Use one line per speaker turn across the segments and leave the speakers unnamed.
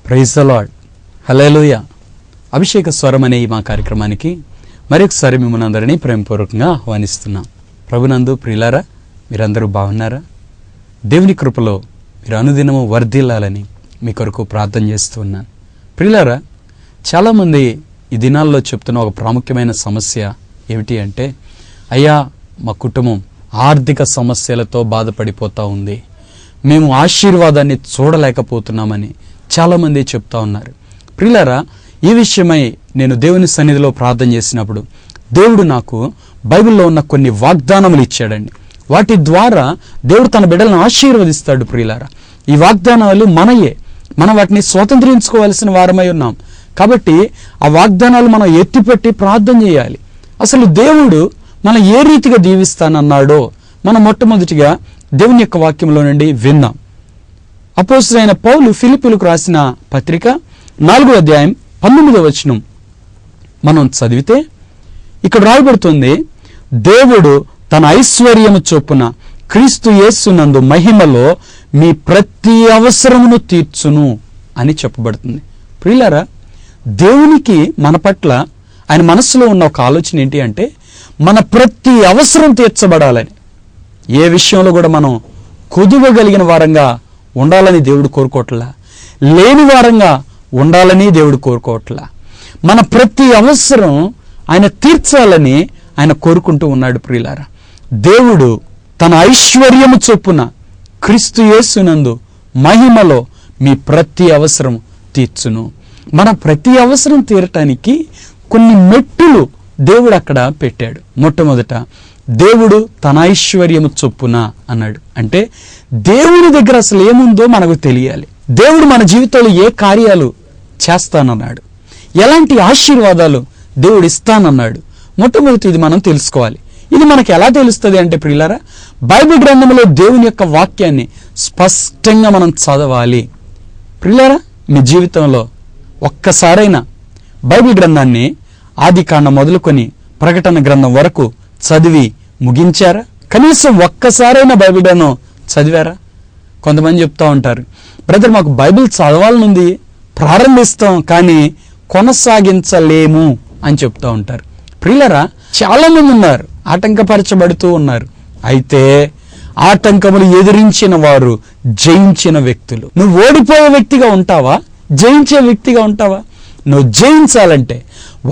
Praise the lord. హల్లెలూయా. అభిషేక స్వరం అనే ఈ మా కార్యక్రమానికి మరొకసారి మిమ్మల్ని అందరినీ ప్రేమపూర్వకంగా ఆహ్వానిస్తున్నాం. ప్రభునందు ప్రియులారా, మీరందరూ బాగున్నారా? దేవుని కృపలో మీరు అనుదినము వర్ధిల్లాలని మీ కొరకు ప్రార్థన చేస్తూ ఉన్నాను. ప్రియులారా, చాలామంది ఈ దినాల్లో చెప్తున్న ఒక ప్రాముఖ్యమైన సమస్య ఏమిటి అంటే, అయ్యా మా కుటుంబం ఆర్థిక సమస్యలతో బాధపడిపోతూ ఉంది, మేము ఆశీర్వాదాన్ని చూడలేకపోతున్నామని చాలామంది చెప్తా ఉన్నారు. ప్రియులారా, ఈ విషయమై నేను దేవుని సన్నిధిలో ప్రార్థన చేసినప్పుడు దేవుడు నాకు బైబిల్లో ఉన్న కొన్ని వాగ్దానములు ఇచ్చాడండి. వాటి ద్వారా దేవుడు తన బిడ్డలను ఆశీర్వదిస్తాడు. ప్రియులారా, ఈ వాగ్దానాలు మనయే, మనం వాటిని స్వతంత్రించుకోవాల్సిన వారమై ఉన్నాం. కాబట్టి ఆ వాగ్దానాలు మనం ఎత్తిపెట్టి ప్రార్థన చేయాలి. అసలు దేవుడు మనం ఏ రీతిగా దీవిస్తానన్నాడో మనం మొట్టమొదటిగా దేవుని యొక్క వాక్యంలో నుండి విందాం. అపోస్తలుడైన పౌలు ఫిలిప్పీయులకు రాసిన పత్రిక 4వ అధ్యాయం 19వ వచనం మనం చదివితే ఇక్కడ రాయబడుతుంది, దేవుడు తన ఐశ్వర్యము చొప్పున క్రీస్తు యేసునందు మహిమలో మీ ప్రతి అవసరమును తీర్చును అని చెప్పబడుతుంది. ప్రియులారా, దేవునికి మన పట్ల ఆయన మనస్సులో ఉన్న ఒక ఆలోచన ఏంటి అంటే, మన ప్రతి అవసరం తీర్చబడాలని. ఏ విషయంలో కూడా మనం కుదువగలిగిన వారంగా ఉండాలని దేవుడు కోరుకోవట్లా, లేని వారంగా ఉండాలని దేవుడు కోరుకోవట్లా. మన ప్రతి అవసరం ఆయన తీర్చాలని ఆయన కోరుకుంటూ ఉన్నాడు. ప్రియులారా, దేవుడు తన ఐశ్వర్యము చొప్పున క్రీస్తు యేసునందు మహిమలో మీ ప్రతి అవసరం తీర్చును. మన ప్రతి అవసరం తీరటానికి కొన్ని మెట్టులు దేవుడు అక్కడ పెట్టాడు. మొట్టమొదట దేవుడు తన ఐశ్వర్యము చొప్పున అన్నాడు. అంటే దేవుని దగ్గర అసలు ఏముందో మనకు తెలియాలి. దేవుడు మన జీవితంలో ఏ కార్యాలు చేస్తానన్నాడు, ఎలాంటి ఆశీర్వాదాలు దేవుడు ఇస్తానన్నాడు, మొట్టమొదటి ఇది మనం తెలుసుకోవాలి. ఇది మనకు ఎలా తెలుస్తుంది అంటే ప్రియులారా, బైబిల్ గ్రంథంలో దేవుని యొక్క వాక్యాన్ని స్పష్టంగా మనం చదవాలి. ప్రియులారా, మీ జీవితంలో ఒక్కసారైనా బైబిల్ గ్రంథాన్ని ఆదికాండం మొదలుకొని ప్రకటన గ్రంథం వరకు చదివి ముగించారా? కనీసం ఒక్కసారైనా బైబిల్ గ్రంథం చదివారా? కొంతమంది చెప్తా ఉంటారు, బ్రదర్ మాకు బైబిల్ చదవాలనుంది, ప్రారంభిస్తాం కానీ కొనసాగించలేము అని చెప్తా ఉంటారు. ప్రియులరా, చాలా మంది ఉన్నారు, ఆటంకపరచబడుతూ ఉన్నారు. అయితే ఆటంకములు ఎదిరించిన వారు జయించిన వ్యక్తులు. నువ్వు ఓడిపోయే వ్యక్తిగా ఉంటావా, జయించే వ్యక్తిగా ఉంటావా? నువ్వు జయించాలంటే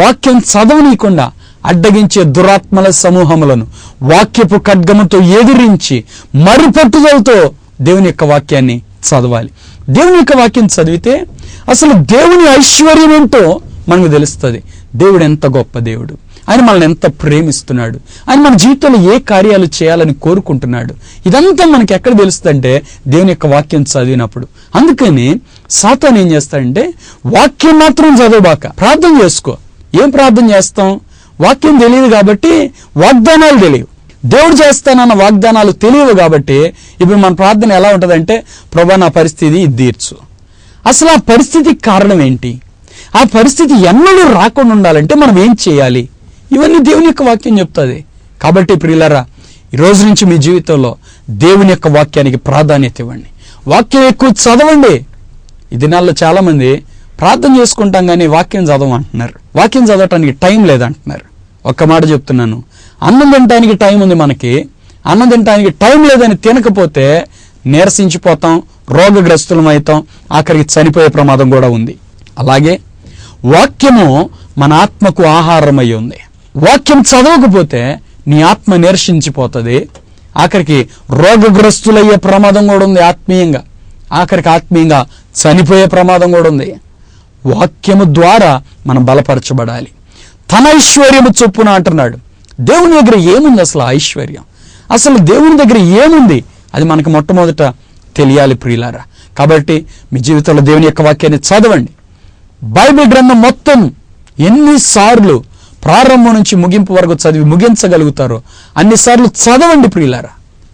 వాక్యం చదవనీయకుండా అడ్డగించే దురాత్మల సమూహములను వాక్యపు ఖడ్గముతో ఎదిరించి మరుపట్టుదలతో దేవుని యొక్క వాక్యాన్ని చదవాలి. దేవుని యొక్క వాక్యం చదివితే అసలు దేవుని ఐశ్వర్యం ఏంటో మనకు తెలుస్తుంది. దేవుడు ఎంత గొప్ప దేవుడు, ఆయన మనల్ని ఎంత ప్రేమిస్తున్నాడు, ఆయన మన జీవితంలో ఏ కార్యాలు చేయాలని కోరుకుంటున్నాడు, ఇదంతా మనకి ఎక్కడ తెలుస్తుందంటే దేవుని యొక్క వాక్యం చదివినప్పుడు. అందుకని సాతాను ఏం చేస్తాడంటే, వాక్యం మాత్రం చదవబాక, ప్రార్థన చేసుకో. ఏం ప్రార్థన చేస్తాం? వాక్యం తెలియదు కాబట్టి వాగ్దానాలు తెలియవు, దేవుడు చేస్తానన్న వాగ్దానాలు తెలియవు కాబట్టి ఇప్పుడు మన ప్రార్థన ఎలా ఉంటుందంటే, ప్రభా నా పరిస్థితి ఇది తీర్చు. అసలు ఆ పరిస్థితికి కారణం ఏంటి, ఆ పరిస్థితి ఎన్నడూ రాకుండా ఉండాలంటే మనం ఏం చేయాలి, ఇవన్నీ దేవుని యొక్క వాక్యం చెప్తుంది. కాబట్టి ప్రియులారా, ఈ రోజు నుంచి మీ జీవితంలో దేవుని యొక్క వాక్యానికి ప్రాధాన్యత ఇవ్వండి, వాక్యం ఎక్కువ చదవండి. ఈ దినాల్లో చాలా మంది ప్రార్థన చేసుకుంటాం కానీ వాక్యం చదవమంటున్నారు, వాక్యం చదవటానికి టైం లేదంటున్నారు. ఒక్క మాట చెప్తున్నాను, అన్నం తినటానికి టైం ఉంది మనకి, అన్నం తినటానికి టైం లేదని తినకపోతే నీరసించిపోతాం, రోగగ్రస్తులం అవుతాం, ఆఖరికి చనిపోయే ప్రమాదం కూడా ఉంది. అలాగే వాక్యము మన ఆత్మకు ఆహారమై ఉంది. వాక్యం చదవకపోతే నీ ఆత్మ నీరసించిపోతుంది, ఆఖరికి రోగగ్రస్తులయ్యే ప్రమాదం కూడా ఉంది. ఆఖరికి ఆత్మీయంగా చనిపోయే ప్రమాదం కూడా ఉంది. వాక్యము ద్వారా మనం బలపరచబడాలి. తన ఐశ్వర్యము చొప్పున అంటున్నాడు. దేవుని దగ్గర ఏముంది అసలు ఐశ్వర్యం? అసలు దేవుని దగ్గర ఏముంది అది మనకు మొట్టమొదట తెలియాలి ప్రియులారా. కాబట్టి మీ జీవితంలో దేవుని యొక్క వాక్యాన్ని చదవండి. బైబిల్ గ్రంథం మొత్తం ఎన్నిసార్లు ప్రారంభం నుంచి ముగింపు వరకు చదివి ముగించగలుగుతారో అన్నిసార్లు చదవండి ప్రియులారా,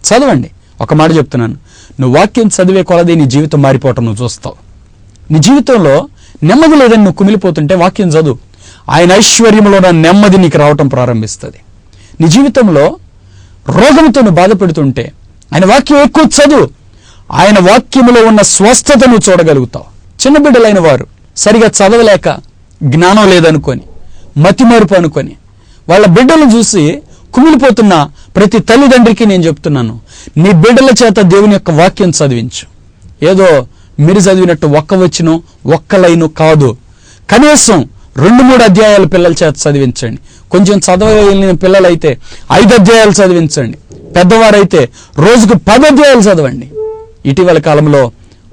చదవండి. ఒక మాట చెప్తున్నాను, నువ్వు వాక్యం చదివే కొలది నీ జీవితం మారిపోవటం నువ్వు చూస్తావు. నీ జీవితంలో నెమ్మది లేదని నువ్వు కుమిలిపోతుంటే వాక్యం చదువు, ఆయన ఐశ్వర్యంలో నా నెమ్మది నీకు రావటం ప్రారంభిస్తుంది. నీ జీవితంలో రోగంతో నువ్వు బాధపడుతుంటే ఆయన వాక్యం ఎక్కువ చదువు, ఆయన వాక్యములో ఉన్న స్వస్థత నువ్వు చూడగలుగుతావు. చిన్న బిడ్డలైన వారు సరిగా చదవలేక, జ్ఞానం లేదనుకొని, మతిమరుపు అనుకొని వాళ్ళ బిడ్డలను చూసి కుమిలిపోతున్న ప్రతి తల్లిదండ్రికి నేను చెప్తున్నాను, నీ బిడ్డల చేత దేవుని యొక్క వాక్యం చదివించు. ఏదో మీరు చదివినట్టు ఒక్క వచనం, ఒక్క లైను కాదు, కనీసం 2-3 అధ్యాయాలు పిల్లల చేత చదివించండి. కొంచెం చదవలేని పిల్లలైతే 5 అధ్యాయాలు చదివించండి. పెద్దవారైతే రోజుకు 10 అధ్యాయాలు చదవండి. ఇటీవల కాలంలో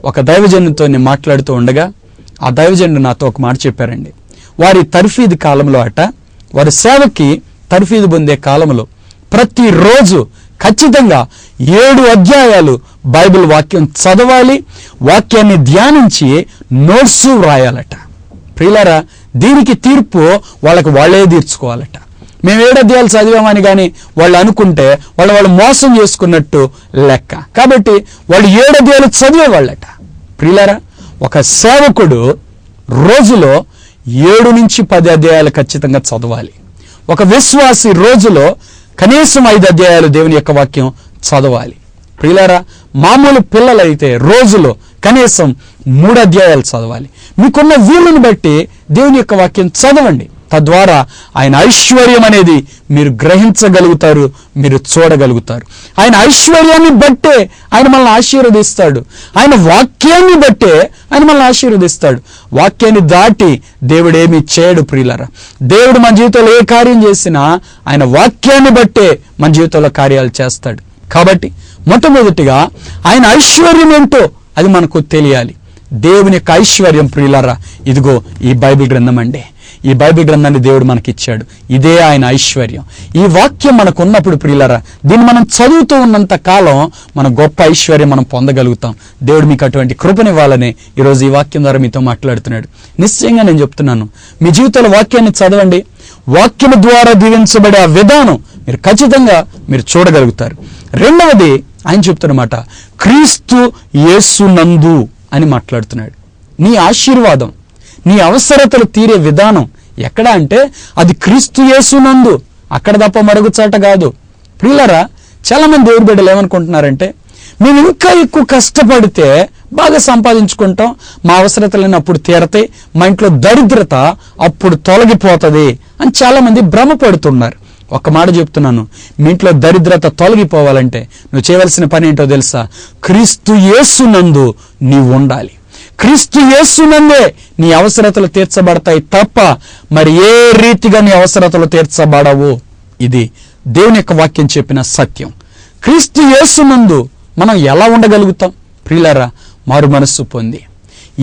ఒక దైవజనుడితో నేను మాట్లాడుతూ ఉండగా ఆ దైవజనుడు నాతో ఒక మాట చెప్పారండి. వారి తర్ఫీదు కాలంలో వారి సేవకి తర్ఫీదు పొందే కాలంలో ప్రతిరోజు ఖచ్చితంగా 7 అధ్యాయాలు బైబిల్ వాక్యం చదవాలి, వాక్యాన్ని ధ్యానించి నోట్స్ వ్రాయాలట. ప్రియులారా, దీనికి తీర్పు వాళ్ళకి వాళ్ళే తీర్చుకోవాలట. మేము 7 అధ్యాయాలు చదివామని కానీ వాళ్ళు అనుకుంటే వాళ్ళు మోసం చేసుకున్నట్టు లెక్క. కాబట్టి వాళ్ళు 7 అధ్యాయాలు చదివేవాళ్ళట. ప్రియులారా, ఒక సేవకుడు రోజులో 7 నుంచి 10 అధ్యాయాలు ఖచ్చితంగా చదవాలి. ఒక విశ్వాసి రోజులో కనీసం 5 అధ్యాయాలు దేవుని యొక్క వాక్యం చదవాలి. ప్రియులారా, మామూలు పిల్లలైతే రోజులో కనీసం 3 అధ్యాయాలు చదవాలి. మీకున్న వీలుని బట్టి దేవుని యొక్క వాక్యం చదవండి. తద్వారా ఆయన ఐశ్వర్యం అనేది మీరు గ్రహించగలుగుతారు, మీరు చూడగలుగుతారు. ఆయన ఐశ్వర్యాన్ని బట్టే ఆయన మనల్ని ఆశీర్వదిస్తాడు. ఆయన వాక్యాన్ని బట్టే ఆయన మనల్ని ఆశీర్వదిస్తాడు. వాక్యాన్ని దాటి దేవుడు ఏమీ చేయడు. ప్రియులారా, దేవుడు మన జీవితంలో ఏ కార్యం చేసినా ఆయన వాక్యాన్ని బట్టే మన జీవితంలో కార్యాలు చేస్తాడు. కాబట్టి మొట్టమొదటిగా ఆయన ఐశ్వర్యం ఏంటో అది మనకు తెలియాలి. దేవుని యొక్క ఐశ్వర్యం ప్రియులారా, ఇదిగో ఈ బైబిల్ గ్రంథం అండి. ఈ బైబిల్ గ్రంథాన్ని దేవుడు మనకిచ్చాడు. ఇదే ఆయన ఐశ్వర్యం. ఈ వాక్యం మనకు ఉన్నప్పుడు ప్రియులారా, దీన్ని మనం చదువుతూ ఉన్నంత కాలం మన గొప్ప ఐశ్వర్యం మనం పొందగలుగుతాం. దేవుడు మీకు అటువంటి కృపనివ్వాలని ఈరోజు ఈ వాక్యం ద్వారా మీతో మాట్లాడుతున్నాడు. నిశ్చయంగా నేను చెప్తున్నాను, మీ జీవితంలో వాక్యాన్ని చదవండి. వాక్యం ద్వారా దీవించబడే ఆ విధానం మీరు ఖచ్చితంగా మీరు చూడగలుగుతారు. రెండవది ఆయన చెప్తున్నమాట, క్రీస్తు యేసునందు అని మాట్లాడుతున్నాడు. నీ ఆశీర్వాదం, నీ అవసరతలు తీరే విధానం ఎక్కడ అంటే అది క్రీస్తు యేసునందు, అక్కడ తప్ప మరొక చోట కాదు. ప్రియులారా, చాలా మంది దేవుడి బిడ్డలు ఏమనుకుంటున్నారంటే, మేము ఇంకా ఎక్కువ కష్టపడితే బాగా సంపాదించుకుంటాం, మా అవసరతలన్నీ అప్పుడు తీరతాయి, మా ఇంట్లో దరిద్రత అప్పుడు తొలగిపోతుంది అని చాలా మంది భ్రమపడుతున్నారు. ఒక మాట చెప్తున్నాను, మీ ఇంట్లో దరిద్రత తొలగిపోవాలంటే నువ్వు చేయవలసిన పని ఏంటో తెలుసా? క్రీస్తు యేసునందు నీవు ఉండాలి. క్రీస్తు యేసునందే నీ అవసరతలు తీర్చబడతాయి తప్ప మరి ఏ రీతిగా నీ అవసరతలు తీర్చబడవు. ఇది దేవుని యొక్క వాక్యం చెప్పిన సత్యం. క్రీస్తు యేసునందు మనం ఎలా ఉండగలుగుతాం? ప్రియులారా, మారు మనస్సు పొంది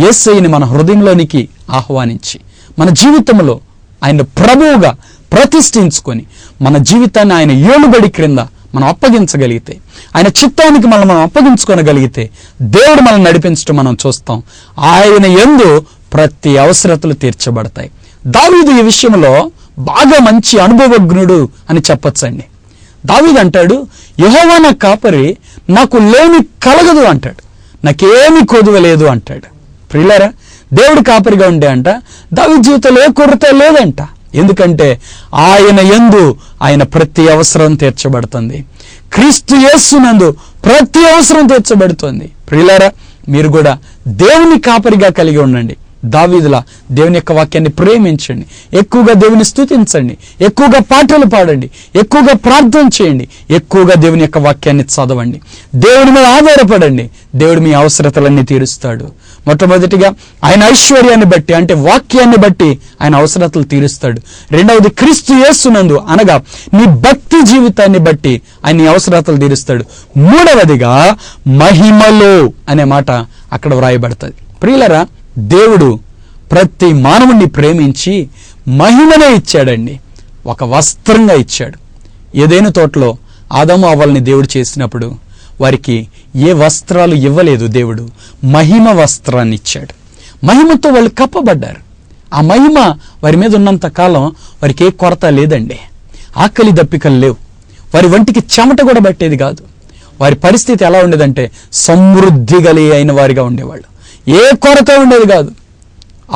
యేసయ్యని మన హృదయంలోనికి ఆహ్వానించి మన జీవితంలో ఆయన ప్రభువుగా ప్రతిష్ఠించుకొని మన జీవితాన్ని ఆయన ఏలుబడి క్రింద మనం అప్పగించగలిగితే, ఆయన చిత్తానికి మనం అప్పగించుకోగలిగితే దేవుడు మనం నడిపించడం మనం చూస్తాం. ఆయన యందు ప్రతి అవసరతలు తీర్చబడతాయి. దావీదు ఈ విషయంలో బాగా మంచి అనుభవజ్ఞుడు అని చెప్పొచ్చండి. దావీదు అంటాడు, యెహోవా నా కాపరి, నాకు లేమి కలగదు అంటాడు, నాకేమి కొదువలేదు అంటాడు. ప్రియులారా, దేవుడు కాపరిగా ఉండే అంట దావీదు జీవితంలో ఏ కొరత లేదంట. ఎందుకంటే ఆయన యందు ఆయన ప్రతి అవసరం తీర్చబడుతుంది. క్రీస్తు యేసునందు ప్రతి అవసరం తీర్చబడుతుంది. ప్రియులారా, మీరు కూడా దేవుని కాపరిగా కలిగి ఉండండి. దావీదులా దేవుని యొక్క వాక్యాన్ని ప్రేమించండి, ఎక్కువగా దేవుని స్తుతించండి, ఎక్కువగా పాటలు పాడండి, ఎక్కువగా ప్రార్థన చేయండి, ఎక్కువగా దేవుని యొక్క వాక్యాన్ని చదవండి, దేవుని మీద ఆధారపడండి. దేవుడు మీ అవసరతలన్నీ తీరుస్తాడు. మొట్టమొదటిగా ఆయన ఐశ్వర్యాన్ని బట్టి అంటే వాక్యాన్ని బట్టి ఆయన అవసరతలు తీరుస్తాడు. రెండవది క్రీస్తు యేసునందు అనగా నీ భక్తి జీవితాన్ని బట్టి ఆయన నీ అవసరతలు తీరుస్తాడు. మూడవదిగా మహిమలో అనే మాట అక్కడ వ్రాయబడుతుంది. ప్రియులరా, దేవుడు ప్రతి మానవుణ్ణి ప్రేమించి మహిమనే ఇచ్చాడండి. ఒక వస్త్రంగా ఇచ్చాడు. ఏదైనా తోటలో ఆదాము అవ్వల్ని దేవుడు చేసినప్పుడు వారికి ఏ వస్త్రాలు ఇవ్వలేదు, దేవుడు మహిమ వస్త్రాన్ని ఇచ్చాడు. మహిమతో వాళ్ళు కప్పబడ్డారు. ఆ మహిమ వారి మీద ఉన్నంత కాలం వారికి ఏ కొరత లేదండి. ఆకలి దప్పికలు లేవు. వారి వంటికి చెమట కూడా పట్టేది కాదు. వారి పరిస్థితి ఎలా ఉండేదంటే సమృద్ధి అయిన వారిగా ఉండేవాళ్ళు. ఏ కొరత ఉండేది కాదు.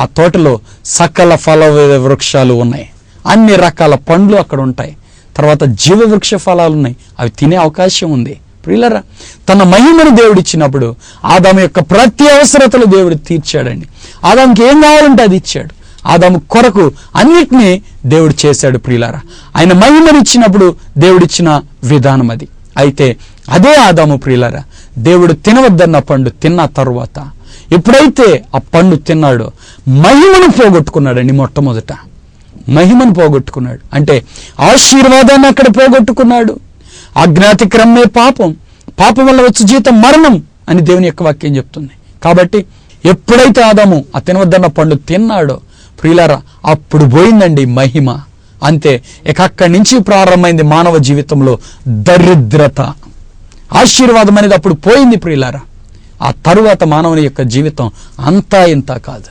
ఆ తోటలో సకల ఫల వృక్షాలు ఉన్నాయి, అన్ని రకాల పండ్లు అక్కడ ఉంటాయి. తర్వాత జీవ వృక్ష ఫలాలు ఉన్నాయి, అవి తినే అవకాశం ఉంది. ప్రియులారా, తన మహిమను దేవుడు ఇచ్చినప్పుడు ఆదాము యొక్క ప్రతి అవసరతలు దేవుడు తీర్చాడండి. ఆదాముకి ఏం కావాలంటే అది ఇచ్చాడు. ఆదాము కొరకు అన్నిటినీ దేవుడు చేశాడు. ప్రియులారా, ఆయన మహిమను ఇచ్చినప్పుడు దేవుడిచ్చిన విధానం అది. అయితే అదే ఆదాము ప్రియులారా, దేవుడు తినవద్దన్న పండు తిన్న తరువాత ఎప్పుడైతే ఆ పండు తిన్నాడో మహిమను పోగొట్టుకున్నాడండి. మొట్టమొదట మహిమను పోగొట్టుకున్నాడు, అంటే ఆశీర్వాదాన్ని అక్కడ పోగొట్టుకున్నాడు. అజ్ఞాతిక్రమే పాపం, పాపం వల్ల వచ్చే జీతం మరణం అని దేవుని యొక్క వాక్యం చెప్తుంది. కాబట్టి ఎప్పుడైతే ఆదాము ఆ తినవద్దన్న పండు తిన్నాడో ప్రియులారా, అప్పుడు పోయిందండి మహిమ. అంతే, ఇక అక్కడి నుంచి ప్రారంభమైంది మానవ జీవితంలో దరిద్రత. ఆశీర్వాదం అనేది అప్పుడు పోయింది ప్రియులారా. ఆ తరువాత మానవుని యొక్క జీవితం అంతా ఇంత కాదు.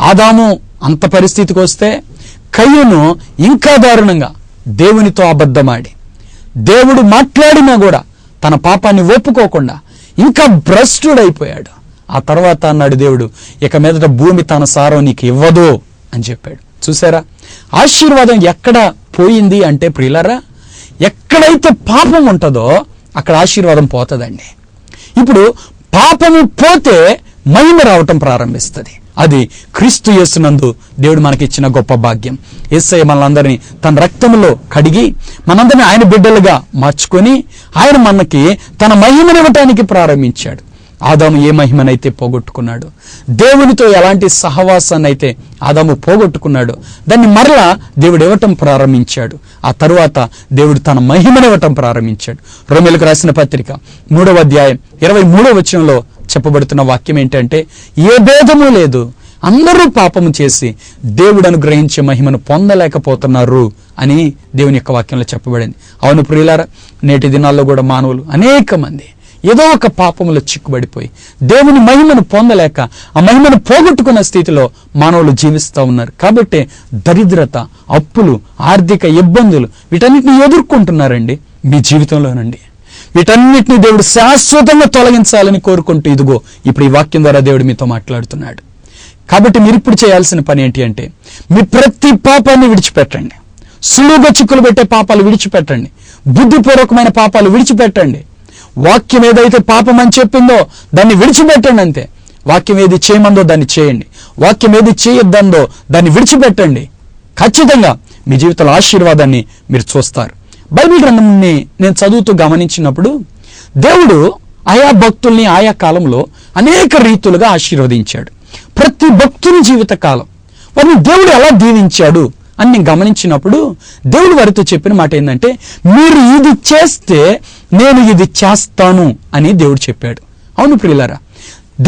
ఆదాము అంత పరిస్థితికి వస్తే కయ్యను ఇంకా దారుణంగా దేవునితో అబద్ధమాడి, దేవుడు మాట్లాడినా కూడా తన పాపాన్ని ఒప్పుకోకుండా ఇంకా భ్రష్టుడైపోయాడు. ఆ తర్వాత అన్నాడు దేవుడు, ఇక మీదట భూమి తన సారం నీకు ఇవ్వదు అని చెప్పాడు. చూసారా, ఆశీర్వాదం ఎక్కడ పోయింది అంటే ప్రియులారా, ఎక్కడైతే పాపం ఉంటుందో అక్కడ ఆశీర్వాదం పోతుందండి. ఇప్పుడు పాపము పోతే మహిమ రావటం ప్రారంభిస్తుంది. అది క్రీస్తు యేసునందు దేవుడు మనకిచ్చిన గొప్ప భాగ్యం. యేసయ్య మనందరినీ తన రక్తములో కడిగి మనందరినీ ఆయన బిడ్డలుగా మార్చుకొని ఆయన మనకి తన మహిమనివ్వటానికి ప్రారంభించాడు. ఆదాము ఏ మహిమనైతే పోగొట్టుకున్నాడు, దేవునితో ఎలాంటి సహవాసాన్ని అయితే ఆదాము పోగొట్టుకున్నాడు, దాన్ని మరలా దేవుడు ఇవ్వటం ప్రారంభించాడు. ఆ తరువాత దేవుడు తన మహిమనివ్వటం ప్రారంభించాడు. రోమీయులకు రాసిన పత్రిక 3వ అధ్యాయం 23వ వచనంలో చెప్పబడుతున్న వాక్యం ఏంటంటే, ఏ భేదము లేదు, అందరూ పాపము చేసి దేవుడు అనుగ్రహించే మహిమను పొందలేకపోతున్నారు అని దేవుని యొక్క వాక్యంలో చెప్పబడింది. అవును ప్రియులారా, నేటి దినాల్లో కూడా మానవులు అనేక మంది ఏదో ఒక పాపములో చిక్కుబడిపోయి దేవుని మహిమను పొందలేక ఆ మహిమను పోగొట్టుకున్న స్థితిలో మానవులు జీవిస్తూ ఉన్నారు. కాబట్టి దరిద్రత, అప్పులు, ఆర్థిక ఇబ్బందులు వీటన్నిటిని ఎదుర్కొంటున్నారండి మీ జీవితంలోనండి. వీటన్నిటిని దేవుడు శాశ్వతంగా తొలగించాలని కోరుకుంటూ ఇదిగో ఇప్పుడు ఈ వాక్యం ద్వారా దేవుడు మీతో మాట్లాడుతున్నాడు. కాబట్టి మీరు ఇప్పుడు చేయాల్సిన పని ఏంటి అంటే, మీ ప్రతి పాపాన్ని విడిచిపెట్టండి. సులువుగా చిక్కులు పెట్టే పాపాలు విడిచిపెట్టండి. బుద్ధిపూర్వకమైన పాపాలు విడిచిపెట్టండి. వాక్యం ఏదైతే పాపం అని చెప్పిందో దాన్ని విడిచిపెట్టండి. అంతే. వాక్యం ఏది చేయమందో దాన్ని చేయండి. వాక్యం ఏది చేయొద్దందో దాన్ని విడిచిపెట్టండి. ఖచ్చితంగా మీ జీవితంలో ఆశీర్వాదాన్ని మీరు చూస్తారు. బైబిల్ గ్రంథంని నేను చదువుతూ గమనించినప్పుడు దేవుడు ఆయా భక్తుల్ని ఆయా కాలంలో అనేక రీతులుగా ఆశీర్వదించాడు. ప్రతి భక్తుని జీవిత కాలం వారిని దేవుడు ఎలా దీవించాడు అని నేను గమనించినప్పుడు దేవుడు వారితో చెప్పిన మాట ఏంటంటే, మీరు ఇది చేస్తే నేను ఇది చేస్తాను అని దేవుడు చెప్పాడు. అవును ప్రియులారా,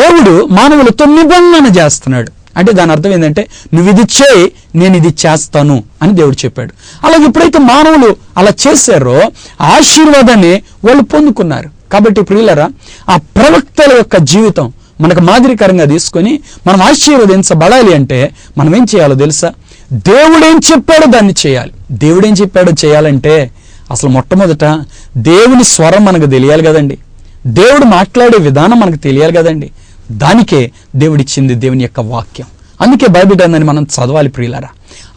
దేవుడు మానవులతో నిబంధన చేస్తున్నాడు. అంటే దాని అర్థం ఏంటంటే, నువ్వు ఇది చేయి, నేను ఇది చేస్తాను అని దేవుడు చెప్పాడు. అలాగే ఎప్పుడైతే మానవులు అలా చేశారో ఆశీర్వాదాన్ని వాళ్ళు పొందుకున్నారు. కాబట్టి ప్రియులారా, ఆ ప్రవక్తల యొక్క జీవితం మనకు మాదిరికరంగా తీసుకొని మనం ఆశీర్వదించబడాలి అంటే మనం ఏం చేయాలో తెలుసా? దేవుడేం చెప్పాడో దాన్ని చేయాలి. దేవుడేం చెప్పాడో చేయాలంటే అసలు మొట్టమొదట దేవుని స్వరం మనకు తెలియాలి కదండి. దేవుడు మాట్లాడే విధానం మనకు తెలియాలి కదండి. దానికే దేవుడిచ్చింది దేవుని యొక్క వాక్యం. అందుకే బైబిల్ గ్రంథాన్ని మనం చదవాలి ప్రియులారా.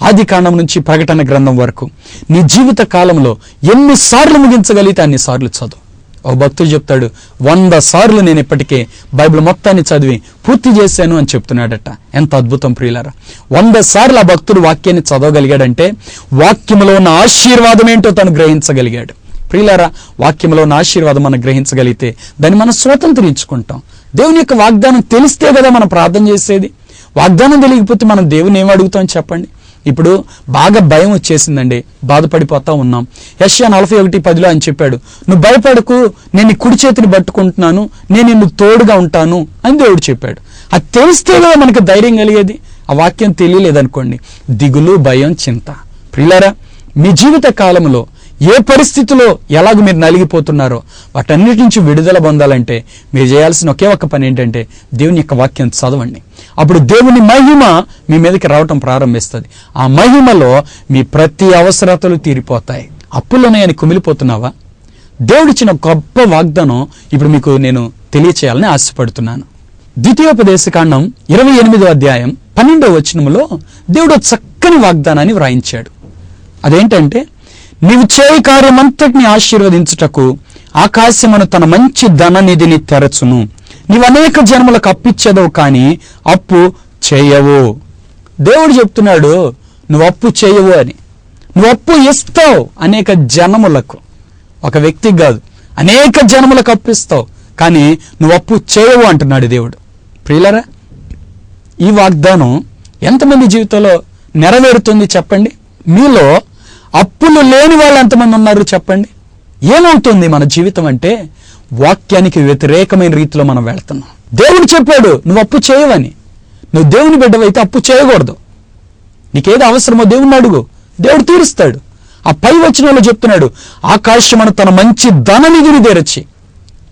ఆది కాండం నుంచి ప్రకటన గ్రంథం వరకు నీ జీవిత కాలంలో ఎన్నిసార్లు ముగించగలిగితే అన్నిసార్లు చదువు. ఒక భక్తుడు చెప్తాడు, 100 సార్లు నేను ఇప్పటికే బైబిల్ మొత్తాన్ని చదివి పూర్తి చేశాను అని చెప్తున్నాడట. ఎంత అద్భుతం ప్రియులారా. 100 సార్లు ఆ భక్తుడు వాక్యాన్ని చదవగలిగాడంటే వాక్యంలో ఉన్న ఆశీర్వాదం ఏంటో తను గ్రహించగలిగాడు. ప్రియులారా, వాక్యంలో ఉన్న ఆశీర్వాదం మనం గ్రహించగలిగితే దాన్ని మనం స్వతంత్రించుకుంటాం. దేవుని యొక్క వాగ్దానం తెలిస్తే కదా మనం ప్రార్థన చేసేది. వాగ్దానం తెలియకపోతే మనం దేవుని ఏం అడుగుతాం చెప్పండి. ఇప్పుడు బాగా భయం వచ్చేసిందండి, బాధపడిపోతా ఉన్నాం. యెషయా 41:10 అని చెప్పాడు, నువ్వు భయపడకు, నేను నీ కుడి చేతిని పట్టుకుంటున్నాను, నేను నిన్ను తోడుగా ఉంటాను అని దేవుడు చెప్పాడు. అది తెలిస్తే కదా మనకు ధైర్యం కలిగేది. ఆ వాక్యం తెలియలేదనుకోండి, దిగులు, భయం, చింత. ప్రియులారా, మీ జీవిత కాలంలో ఏ పరిస్థితిలో ఎలాగ మీరు నలిగిపోతున్నారో వాటన్నిటి నుంచి విడుదల పొందాలంటే మీరు చేయాల్సిన ఒకే ఒక్క పని ఏంటంటే దేవుని యొక్క వాక్యం చదవండి. అప్పుడు దేవుని మహిమ మీ మీదకి రావటం ప్రారంభిస్తుంది. ఆ మహిమలో మీ ప్రతి అవసరతలు తీరిపోతాయి. అప్పులున్నాయని కుమిలిపోతున్నావా? దేవుడిచ్చిన గొప్ప వాగ్దానం ఇప్పుడు మీకు నేను తెలియచేయాలని ఆశపడుతున్నాను. ద్వితీయోపదేశకాండం 28వ అధ్యాయం 12వ వచనంలో దేవుడు చక్కని వాగ్దానాన్ని వ్రాయించాడు. అదేంటంటే, నీవు చేయి కార్యమంతటిని ఆశీర్వదించుటకు ఆకాశమును తన మంచి ధననిధిని తెరచును. నీవు అనేక జన్మలకు అప్పిచ్చేదవు కానీ అప్పు చేయవు. దేవుడు చెప్తున్నాడు, నువ్వు అప్పు చేయవు అని. నువ్వు అప్పు ఇస్తావు అనేక జన్మలకు, ఒక వ్యక్తికి కాదు, అనేక జన్మలకు అప్పిస్తావు, కానీ నువ్వు అప్పు చేయవు అంటున్నాడు దేవుడు. ప్రియులరా, ఈ వాగ్దానం ఎంతమంది జీవితంలో నెరవేరుతుంది చెప్పండి? మీలో అప్పులు లేని వాళ్ళు ఎంతమంది ఉన్నారు చెప్పండి? ఏమవుతుంది మన జీవితం అంటే వాక్యానికి వ్యతిరేకమైన రీతిలో మనం వెళ్తున్నాం. దేవుడు చెప్పాడు నువ్వు అప్పు చేయవని. నువ్వు దేవుని బిడ్డవైతే అప్పు చేయకూడదు. నీకేదో అవసరమో దేవుణ్ణి అడుగు, దేవుడు తీరుస్తాడు. ఆ పై వచనంలో చెప్తున్నాడు, ఆకాశమును తన మంచి ధననిధిని తెరచి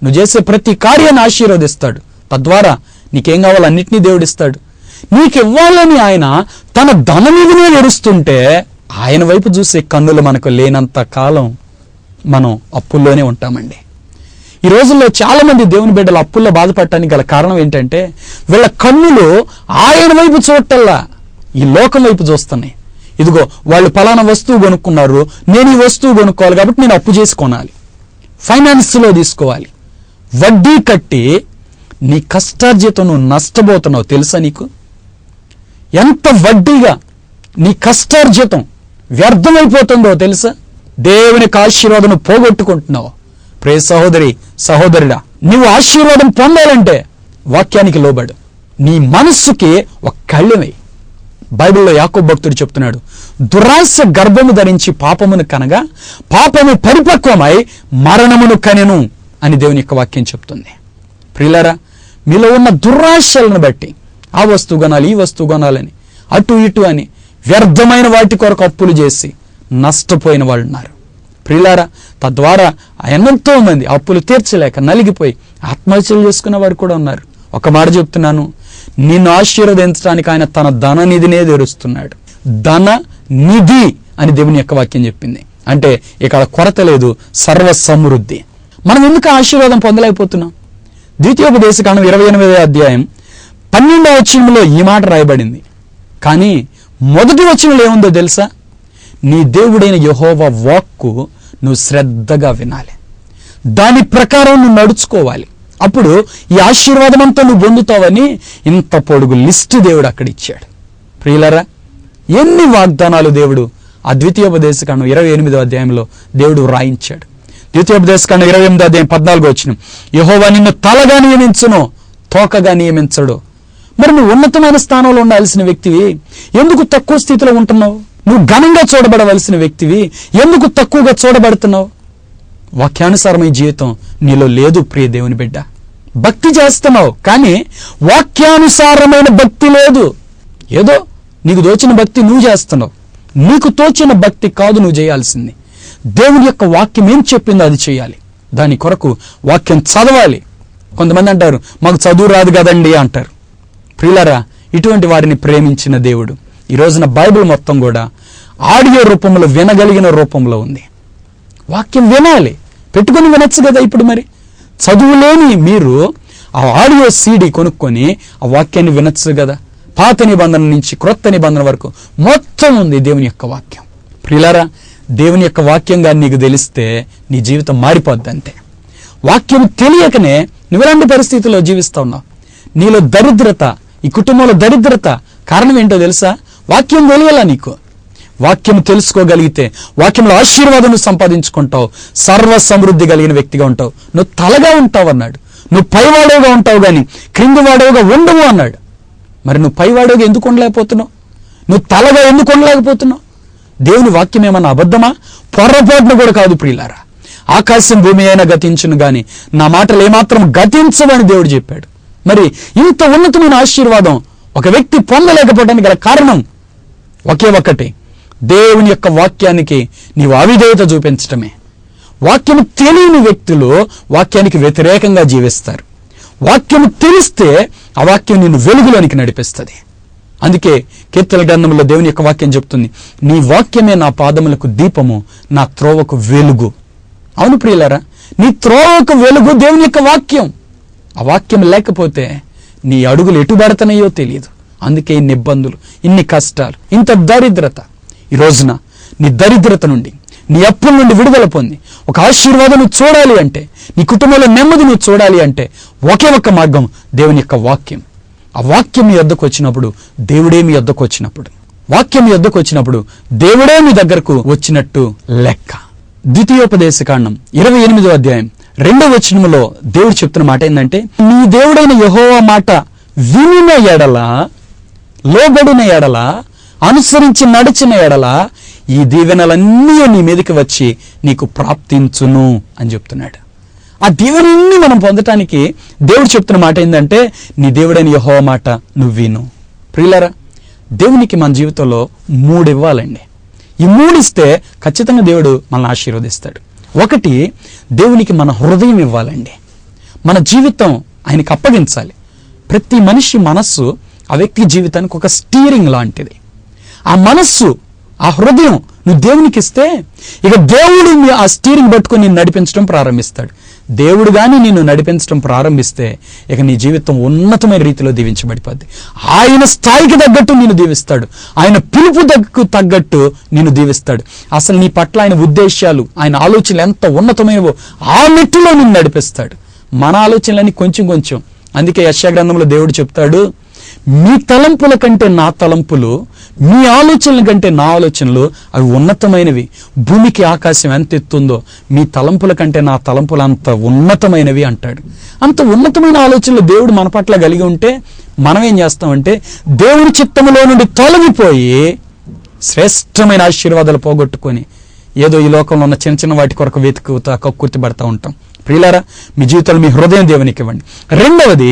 నువ్వు చేసే ప్రతి కార్యాన్ని ఆశీర్వదిస్తాడు. తద్వారా నీకేం కావాలో అన్నిటినీ దేవుడిస్తాడు. నీకు ఇవ్వాలని ఆయన తన ధననిధినే తెరుస్తుంటే ఆయన వైపు చూసే కన్నులు మనకు లేనంత కాలం మనం అప్పుల్లోనే ఉంటామండి. ఈ రోజుల్లో చాలా మంది దేవుని బిడ్డలు అప్పుల్లో బాధపడటానికి గల కారణం ఏంటంటే వీళ్ళ కన్నులు ఆయన వైపు చూడటల్లా ఈ లోకం వైపు చూస్తున్నాయి. ఇదిగో వాళ్ళు పలానా వస్తువు కొనుక్కున్నారు, నేను ఈ వస్తువు కొనుక్కోవాలి కాబట్టి నేను అప్పు చేసి కొనాలి, ఫైనాన్స్లో తీసుకోవాలి. వడ్డీ కట్టి నీ కష్టార్జితం నువ్వు నష్టపోతున్నావు తెలుసా? నీకు ఎంత వడ్డీగా నీ కష్టార్జితం వ్యర్థమైపోతుందో తెలుసా? దేవునికి ఆశీర్వాదం పోగొట్టుకుంటున్నావు. ప్రియ సహోదరి సహోదరుడా, నువ్వు ఆశీర్వాదం పొందాలంటే వాక్యానికి లోబడు. నీ మనస్సుకి ఒక కళ్ళెమై. బైబిల్లో యాకోబు భక్తుడు చెప్తున్నాడు, దురాశ గర్భము ధరించి పాపమును కనగా పాపము పరిపక్వమై మరణమును కనెను అని దేవుని యొక్క వాక్యం చెప్తుంది. ప్రియులారా, మీలో ఉన్న దురాశలను బట్టి ఆ వస్తువు కొనాలి, ఈ వస్తువు కొనాలని, అటు ఇటు అని వ్యర్థమైన వాటి కొరకు అప్పులు చేసి నష్టపోయిన వాళ్ళు ఉన్నారు. ప్రియులారా, తద్వారా ఎంతో మంది అప్పులు తీర్చలేక నలిగిపోయి ఆత్మహత్యలు చేసుకున్న వారు కూడా ఉన్నారు. ఒక మాట చెప్తున్నాను, నిన్ను ఆశీర్వదించడానికి ఆయన తన ధన నిధినే తెరుస్తున్నాడు. ధన నిధి అని దేవుని యొక్క వాక్యం చెప్పింది. అంటే ఇక్కడ కొరత లేదు, సర్వ సమృద్ధి. మనం ఎందుకు ఆశీర్వాదం పొందలేకపోతున్నాం? ద్వితీయోపదేశకాండం 28వ అధ్యాయం 12వ వచనంలో ఈ మాట రాయబడింది. కానీ మొదటి వచనంలో ఏముందో తెలుసా? నీ దేవుడైన యెహోవా వాక్కు నువ్వు శ్రద్ధగా వినాలి, దాని ప్రకారం నువ్వు నడుచుకోవాలి. అప్పుడు ఈ ఆశీర్వాదం అంతా నువ్వు పొందుతావని ఇంత పొడుగు లిస్టు దేవుడు అక్కడ ఇచ్చాడు. ప్రియులరా, ఎన్ని వాగ్దానాలు దేవుడు ఆ ద్వితీయోపదేశకాండం 28వ అధ్యాయంలో దేవుడు రాయించాడు. ద్వితీయోపదేశకాండం 28వ అధ్యాయం 14వ వచనం, యెహోవా నిన్ను తలగా నియమించును, తోకగా నియమించడు. మరి నువ్వు ఉన్నతమైన స్థానంలో ఉండాల్సిన వ్యక్తివి, ఎందుకు తక్కువ స్థితిలో ఉంటున్నావు? నువ్వు ఘనంగా చూడబడవలసిన వ్యక్తివి, ఎందుకు తక్కువగా చూడబడుతున్నావు? వాక్యానుసారమైన జీవితం నీలో లేదు ప్రియ దేవుని బిడ్డ. భక్తి చేస్తున్నావు కానీ వాక్యానుసారమైన భక్తి లేదు. ఏదో నీకు తోచిన భక్తి నువ్వు చేస్తున్నావు. నీకు తోచిన భక్తి కాదు నువ్వు చేయాల్సింది. దేవుని యొక్క వాక్యం ఏం చెప్పిందో అది చేయాలి. దాని కొరకు వాక్యం చదవాలి. కొంతమంది అంటారు మాకు చదువు రాదు కదండి అంటారు. ప్రియులారా, ఇటువంటి వారిని ప్రేమించిన దేవుడు ఈ రోజున బైబిల్ మొత్తం కూడా ఆడియో రూపంలో వినగలిగిన రూపంలో ఉంది. వాక్యం వినాలి, పెట్టుకొని వినొచ్చు కదా. ఇప్పుడు మరి చదువులేని మీరు ఆ ఆడియో సీడీ కొనుక్కొని ఆ వాక్యాన్ని వినొచ్చు కదా. పాత నిబంధన నుంచి క్రొత్త నిబంధన వరకు మొత్తం ఉంది దేవుని యొక్క వాక్యం. ప్రియులారా, దేవుని యొక్క వాక్యం కానీ నీకు తెలిస్తే నీ జీవితం మారిపోద్ది అంతే. వాక్యం తెలియకనే నువ్వు ఎలాంటి పరిస్థితుల్లో జీవిస్తా ఉన్నావు. నీలో దరిద్రత, ఈ కుటుంబంలో దరిద్రత కారణం ఏంటో తెలుసా? వాక్యం తెలియాలా నీకు. వాక్యం తెలుసుకోగలిగితే వాక్యంలో ఆశీర్వాదం సంపాదించుకుంటావు, సర్వ సమృద్ధి కలిగిన వ్యక్తిగా ఉంటావు. నువ్వు తలగా ఉంటావు అన్నాడు, నువ్వు పైవాడవుగా ఉంటావు కానీ క్రింది వాడవుగా ఉండవు అన్నాడు. మరి నువ్వు పైవాడవుగా ఎందుకు ఉండలేకపోతున్నావు? నువ్వు తలగా ఎందుకు ఉండలేకపోతున్నావు? దేవుని వాక్యం ఏమన్నా అబద్ధమా? పొరపాటును కూడా కాదు ప్రియులారా. ఆకాశం భూమి అయినా గతించును గాని నా మాటలు ఏమాత్రం గతించవని దేవుడు చెప్పాడు. మరి ఇంత ఉన్నతమైన ఆశీర్వాదం ఒక వ్యక్తి పొందలేకపోవడానికి గల కారణం ఒకే ఒక్కటి, దేవుని యొక్క వాక్యానికి నీవు అవిధేయత చూపించటమే. వాక్యము తెలియని వ్యక్తులు వాక్యానికి వ్యతిరేకంగా జీవిస్తారు. వాక్యము తెలిస్తే ఆ వాక్యం నిన్ను వెలుగులోనికి నడిపిస్తుంది. అందుకే కీర్తన గ్రంథంలో దేవుని యొక్క వాక్యం చెప్తుంది, నీ వాక్యమే నా పాదములకు దీపము, నా త్రోవకు వెలుగు. అవును ప్రియులారా, నీ త్రోవకు వెలుగు దేవుని యొక్క వాక్యం. ఆ వాక్యం లేకపోతే నీ అడుగులు ఎటు పడతానయో తెలియదు. అందుకే ఇన్ని ఇబ్బందులు, ఇన్ని కష్టాలు, ఇంత దరిద్రత. ఈ రోజున నీ దరిద్రత నుండి, నీ అప్పుల నుండి విడుదల పొంది ఒక ఆశీర్వాదం నువ్వు చూడాలి అంటే, నీ కుటుంబంలో నెమ్మది నువ్వు చూడాలి అంటే ఒకే ఒక్క మార్గం దేవుని యొక్క వాక్యం. ఆ వాక్యం మీ యొద్దకు వచ్చినప్పుడు దేవుడే మీ యొద్దకు వచ్చినప్పుడు, వాక్యం మీ యొద్దకు వచ్చినప్పుడు దేవుడే మీ దగ్గరకు వచ్చినట్టు లెక్క. ద్వితీయోపదేశకాండం 28వ అధ్యాయం 2వ వచనములో దేవుడు చెప్తున్న మాట ఏంటంటే, నీ దేవుడైన యెహోవా మాట వినిన ఎడల, లోబడిన ఎడల, అనుసరించి నడిచిన ఎడల ఈ దీవెనలన్నీ నీ మీదకి వచ్చి నీకు ప్రాప్తించును అని చెప్తున్నాడు. ఆ దీవెనన్నీ మనం పొందటానికి దేవుడు చెప్తున్న మాట ఏంటంటే, నీ దేవుడైన యెహోవా మాట నువ్వు విను. ప్రియులారా, దేవునికి మన జీవితంలో 3 ఇవ్వాలండి. ఈ 3 ఇస్తే ఖచ్చితంగా దేవుడు మనల్ని ఆశీర్వదిస్తాడు. 1, దేవునికి మన హృదయం ఇవ్వాలండి. మన జీవితం ఆయనకి అప్పగించాలి. ప్రతి మనిషి మనస్సు ఆ వ్యక్తి జీవితానికి ఒక స్టీరింగ్ లాంటిది. ఆ మనస్సు, ఆ హృదయం నువ్వు దేవునికి ఇస్తే ఇక దేవుడు ఆ స్టీరింగ్ పట్టుకొని నిన్ను నడిపించడం ప్రారంభిస్తాడు. దేవుడు కానీ నిన్ను నడిపించడం ప్రారంభిస్తే ఇక నీ జీవితం ఉన్నతమైన రీతిలో దీవించబడిపోద్ది. ఆయన స్థాయికి తగ్గట్టు నిన్ను దీవిస్తాడు. ఆయన పిలుపు తగ్గట్టు నిన్ను దీవిస్తాడు. అసలు నీ పట్ల ఆయన ఉద్దేశాలు, ఆయన ఆలోచనలు ఎంత ఉన్నతమైనవో ఆ మెట్టులో నిన్ను నడిపిస్తాడు. మన ఆలోచనలన్నీ కొంచెం కొంచెం. అందుకే యెషయా గ్రంథంలో దేవుడు చెప్తాడు, మీ తలంపుల కంటే నా తలంపులు, మీ ఆలోచనల కంటే నా ఆలోచనలు అవి ఉన్నతమైనవి. భూమికి ఆకాశం ఎంత ఎత్తుందో మీ తలంపుల కంటే నా తలంపులు అంత ఉన్నతమైనవి అంటాడు. అంత ఉన్నతమైన ఆలోచనలు దేవుడు మన పట్ల కలిగి ఉంటే మనం ఏం చేస్తామంటే, దేవుని చిత్తములో నుండి తొలగిపోయి శ్రేష్టమైన ఆశీర్వాదాలు పోగొట్టుకొని ఏదో ఈ లోకంలో ఉన్న చిన్న చిన్న వాటి కొరకు వెతుకుతా కక్కుర్తి పడతా ఉంటాం. ప్రియులారా, మీ జీవితంలో మీ హృదయం దేవునికి ఇవ్వండి. 2వది,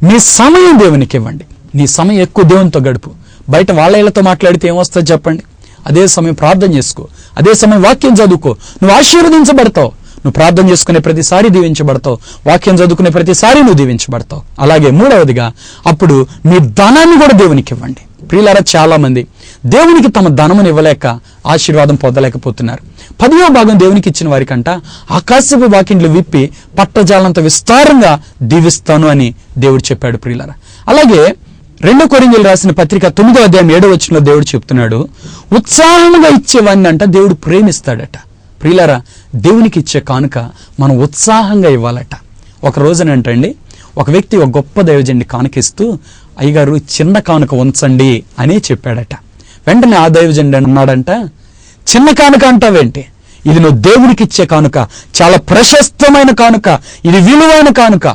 మీ సమయం దేవునికి ఇవ్వండి. నీ సమయం ఎక్కువ దేవునితో గడుపు. బయట వాళ్ళ ఇళ్లతో మాట్లాడితే ఏమొస్తుంది చెప్పండి? అదే సమయం ప్రార్థన చేసుకో, అదే సమయం వాక్యం చదువుకో. నువ్వు ఆశీర్వదించబడతావు. నువ్వు ప్రార్థన చేసుకునే ప్రతిసారి దీవించబడతావు, వాక్యం చదువుకునే ప్రతిసారి నువ్వు దీవించబడతావు. అలాగే 3వదిగా, అప్పుడు మీ ధనాన్ని కూడా దేవునికి ఇవ్వండి. ప్రియులారా, చాలా మంది దేవునికి తమ ధనమును ఇవ్వలేక ఆశీర్వాదం పొందలేకపోతున్నారు. 10వ భాగం దేవునికి ఇచ్చిన వారికంట ఆకాశపు వాకిండ్లు విప్పి పట్టజాలంత విస్తారంగా దీవిస్తాను అని దేవుడు చెప్పాడు. ప్రియులారా, అలాగే 2 కొరింథీయులకు రాసిన పత్రిక 9వ అధ్యాయం 7వ వచనంలో దేవుడు చెప్తున్నాడు, ఉత్సాహంగా ఇచ్చేవాడిని అంట దేవుడు ప్రేమిస్తాడట. ప్రియులారా, దేవునికి ఇచ్చే కానుక మనం ఉత్సాహంగా ఇవ్వాలట. ఒక రోజునంటండి ఒక వ్యక్తి ఒక గొప్ప దైవజనుడిని కానుకిస్తూ, అయ్యగారు చిన్న కానుక ఉంచండి అని చెప్పాడట. వెంటనే ఆ దైవజనుడు అన్నాడంట, చిన్న కానుక అంటావేంటి? ఇది నువ్వు దేవునికి ఇచ్చే కానుక, చాలా ప్రశస్తమైన కానుక, ఇది విలువైన కానుక.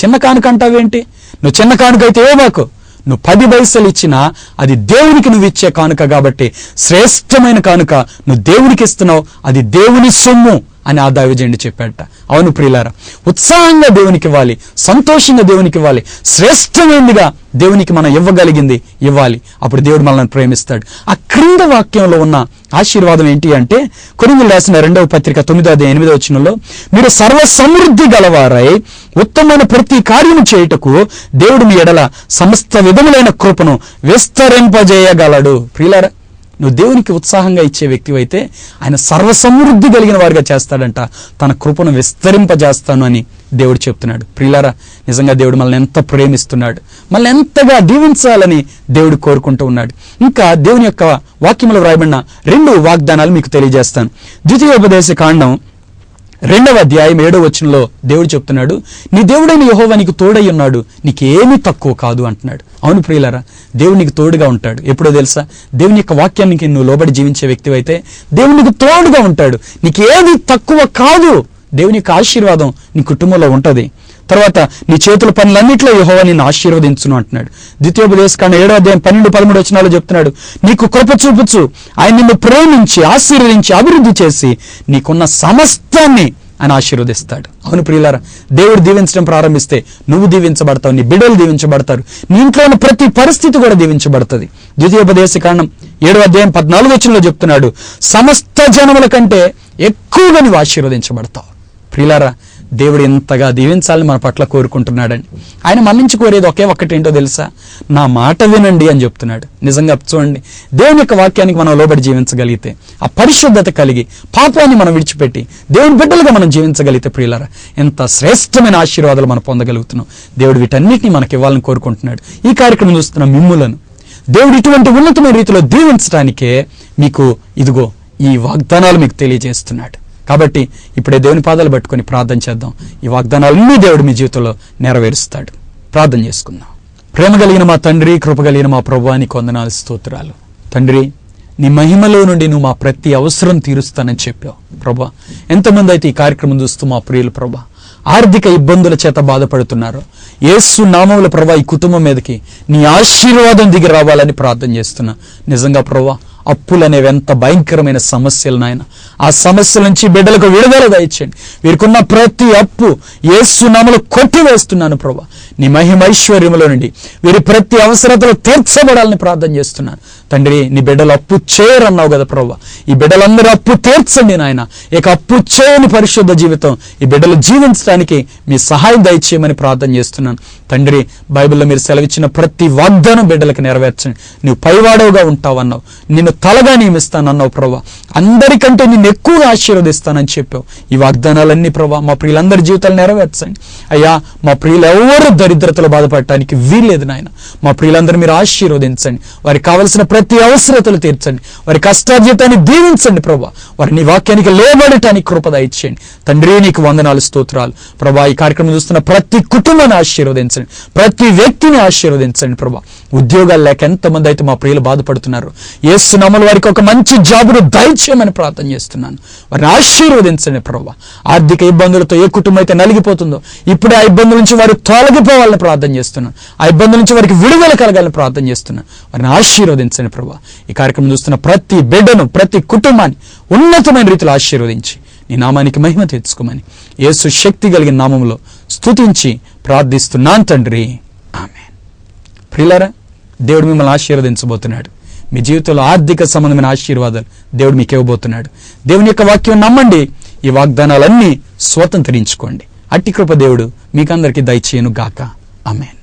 చిన్న కానుక అంటావేంటి? నువ్వు చిన్న కానుక అయితే మాకు, నువ్వు 10 పైసలు ఇచ్చినా అది దేవునికి నువ్వు ఇచ్చే కానుక కాబట్టి శ్రేష్టమైన కానుక నువ్వు దేవునికి ఇస్తున్నావు, అది దేవుని సొమ్ము అని ఆ దైవజనుడు చెప్పాడట. అవును ప్రియులారా, ఉత్సాహంగా దేవునికి ఇవ్వాలి, సంతోషంగా దేవునికి ఇవ్వాలి, శ్రేష్టమైనదిగా దేవునికి మనం ఇవ్వగలిగింది ఇవ్వాలి. అప్పుడు దేవుడు మనల్ని ప్రేమిస్తాడు. ఆ క్రింద వాక్యంలో ఉన్న ఆశీర్వాదం ఏంటి అంటే, కొరింథీయులకు రాసిన 2వ పత్రిక 9వ అధ్యాయం 8వ వచనంలో, మీరు సర్వ సమృద్ధి గలవారై ఉత్తమమైన ప్రతి కార్యము చేయుటకు దేవుడు మీ ఎడల సమస్త విధములైన కృపను విస్తరింపజేయగలడు. ప్రియులారా, నువ్వు దేవునికి ఉత్సాహంగా ఇచ్చే వ్యక్తివైతే ఆయన సర్వసమృద్ధి కలిగిన వారిగా చేస్తాడంట. తన కృపను విస్తరింపజేస్తాను అని దేవుడు చెప్తున్నాడు. ప్రియులారా, నిజంగా దేవుడు మనల్ని ఎంత ప్రేమిస్తున్నాడు, మనల్ని ఎంతగా దీవించాలని దేవుడు కోరుకుంటూ ఉన్నాడు. ఇంకా దేవుని యొక్క వాక్యంలో వ్రాయబడిన 2 వాగ్దానాలు మీకు తెలియజేస్తాను. ద్వితీయోపదేశకాండం 2వ అధ్యాయం 7వ వచనంలో దేవుడు చెప్తున్నాడు, నీ దేవుడైన యెహోవా నీకు తోడై ఉన్నాడు, నీకేమీ తక్కువ కాదు అంటున్నాడు. అవును ప్రియులారా, దేవుడు నీకు తోడుగా ఉంటాడు. ఎప్పుడో తెలుసా? దేవుని యొక్క వాక్యానికి నువ్వు లోబడి జీవించే వ్యక్తివైతే దేవుడు నీకు తోడుగా ఉంటాడు, నీకేది తక్కువ కాదు. దేవుని యొక్క ఆశీర్వాదం నీ కుటుంబంలో ఉంటుంది. తర్వాత నీ చేతుల పనులన్నింటిలో యెహోవా నిన్ను ఆశీర్వదించును అంటున్నాడు. ద్వితీయోపదేశకాండం 7వ అధ్యాయం 12-13 వచనాలు చెప్తున్నాడు, నీకు కృప చూపుచు ఆయన నిన్ను ప్రేమించి ఆశీర్వదించి అభివృద్ధి చేసి నీకున్న సమస్తాన్ని ఆయన ఆశీర్వదిస్తాడు. అవును ప్రియులారా, దేవుడు దీవించడం ప్రారంభిస్తే నువ్వు దీవించబడతావు, నీ బిడ్డలు దీవించబడతారు, నీ ఇంట్లో ఉన్న ప్రతి పరిస్థితి కూడా దీవించబడుతుంది. ద్వితీయోపదేశకాండం 7వ అధ్యాయం 14వ వచనంలో చెప్తున్నాడు, సమస్త జనముల కంటే ఎక్కువగా నువ్వు ఆశీర్వదించబడతావు. ప్రియులారా, దేవుడు ఎంతగా దీవించాలని మన పట్ల కోరుకుంటున్నాడండి. ఆయన మన నుంచి కోరేది ఒకే ఒక్కటి ఏంటో తెలుసా? నా మాట వినండి అని చెప్తున్నాడు. నిజంగా చూడండి, దేవుని యొక్క వాక్యానికి మనం లోబడి జీవించగలిగితే, ఆ పరిశుద్ధత కలిగి పాపాన్ని మనం విడిచిపెట్టి దేవుని బిడ్డలుగా మనం జీవించగలిగితే ప్రియులారా, ఎంత శ్రేష్టమైన ఆశీర్వాదాలు మనం పొందగలుగుతున్నాం. దేవుడు వీటన్నిటిని మనకి ఇవ్వాలని కోరుకుంటున్నాడు. ఈ కార్యక్రమం చూస్తున్న మిమ్ములను దేవుడు ఇటువంటి ఉన్నతమైన రీతిలో దీవించడానికే మీకు ఇదిగో ఈ వాగ్దానాలు మీకు తెలియజేస్తున్నాడు. కాబట్టి ఇప్పుడే దేవుని పాదాలు పట్టుకొని ప్రార్థన చేద్దాం. ఈ వాగ్దానాలన్నీ దేవుడు మీ జీవితంలో నెరవేరుస్తాడు. ప్రార్థన చేసుకుందాం. ప్రేమ కలిగిన మా తండ్రి, కృప కలిగిన మా ప్రభువా, నీకు వందనాలు, స్తోత్రాలు. తండ్రి, నీ మహిమలో నుండి నువ్వు మా ప్రతి అవసరం తీరుస్తానని చెప్పావు ప్రభువా. ఎంతమంది అయితే ఈ కార్యక్రమం చూస్తూ మా ప్రియులు ప్రభువా ఆర్థిక ఇబ్బందుల చేత బాధపడుతున్నారు, యేసు నామముల ప్రభువా ఈ కుటుంబం మీదకి నీ ఆశీర్వాదం దిగి రావాలని ప్రార్థన చేస్తున్నా. నిజంగా ప్రభువా, అప్పులు అనేవి ఎంత భయంకరమైన సమస్యలు నాయన. ఆ సమస్యల నుంచి బిడ్డలకు విడుదల దయచేయండి. వీరికున్న ప్రతి అప్పు యేసు నామములో కొట్టివేస్తున్నాను ప్రభువా. నీ మహిమైశ్వర్యములో నుండి వీరి ప్రతి అవసరతలు తీర్చబడాలని ప్రార్థన చేస్తున్నాను తండ్రి. నీ బిడ్డలు అప్పు చేయరన్నావు కదా ప్రభువా. ఈ బిడ్డలందరూ అప్పు తీర్చండి నాయన. ఇక అప్పు చేయని పరిశుద్ధ జీవితం ఈ బిడ్డలు జీవించడానికి మీ సహాయం దయచేయమని ప్రార్థన చేస్తున్నాను తండ్రి. బైబిల్లో మీరు సెలవిచ్చిన ప్రతి వాగ్దానం బిడ్డలకు నెరవేర్చండి. నువ్వు పైవాడవుగా ఉంటావన్నావు, నిన్ను తలగా నియమిస్తానన్నావు ప్రభువా. అందరికంటే నిన్ను ఎక్కువగా ఆశీర్వదిస్తానని చెప్పావు. ఈ వాగ్దానాలన్నీ ప్రభువా మా ప్రియులందరి జీవితాలు నెరవేర్చండి అయ్యా. మా ప్రియులు ఎవరు దరిద్రతలో బాధపడటానికి వీల్లేదు నాయన. మా ప్రియులందరూ మీరు ఆశీర్వదించండి. వారికి కావలసిన ప్రతి అవసరతలు తీర్చండి. వారి కష్టార్జితాన్ని దీవించండి ప్రభువా. వారి నీ వాక్యానికి లోబడటానికి కృప దయచేయండి తండ్రి. నీకు వందనాలు, స్తోత్రాలు ప్రభువా. ఈ కార్యక్రమం చూస్తున్న ప్రతి కుటుంబాన్ని ఆశీర్వదించండి, ప్రతి వ్యక్తిని ఆశీర్వదించండి ప్రభువా. ఉద్యోగాలు లేక ఎంతమంది అయితే మా ప్రియులు బాధపడుతున్నారు, యేసు నామములో వారికి ఒక మంచి జాబును దయచేయమని ప్రార్థన చేస్తున్నాను. వారిని ఆశీర్వదించండి ప్రభువా. ఆర్థిక ఇబ్బందులతో ఏ కుటుంబం అయితే నలిగిపోతుందో ఇప్పుడే ఆ ఇబ్బందుల నుంచి వారు తొలగిపోవాలని ప్రార్థన చేస్తున్నాను. ఆ ఇబ్బందుల నుంచి వారికి విడుదల కలగాలని ప్రార్థన చేస్తున్నాను. వారిని ఆశీర్వదించండి ప్రభువా. ఈ కార్యక్రమం చూస్తున్న ప్రతి బిడ్డను, ప్రతి కుటుంబాన్ని ఉన్నతమైన రీతిలో ఆశీర్వదించి నీ నామానికి మహిమ తెచ్చుకోమని యేసు శక్తి కలిగిన నామములో స్తుతించి ప్రార్థిస్తున్నాను తండ్రి, ఆమేన్. ప్రియులారా, దేవుడు మిమ్మల్ని ఆశీర్వదించబోతున్నాడు. మీ జీవితంలో ఆర్థిక సంబంధమైన ఆశీర్వాదాలు దేవుడు మీకు ఇవ్వబోతున్నాడు. దేవుని యొక్క వాక్యం నమ్మండి, ఈ వాగ్దానాలన్నీ స్వతంత్రించుకోండి. అట్టి కృప దేవుడు మీకందరికీ దయచేయను గాక. ఆమేన్.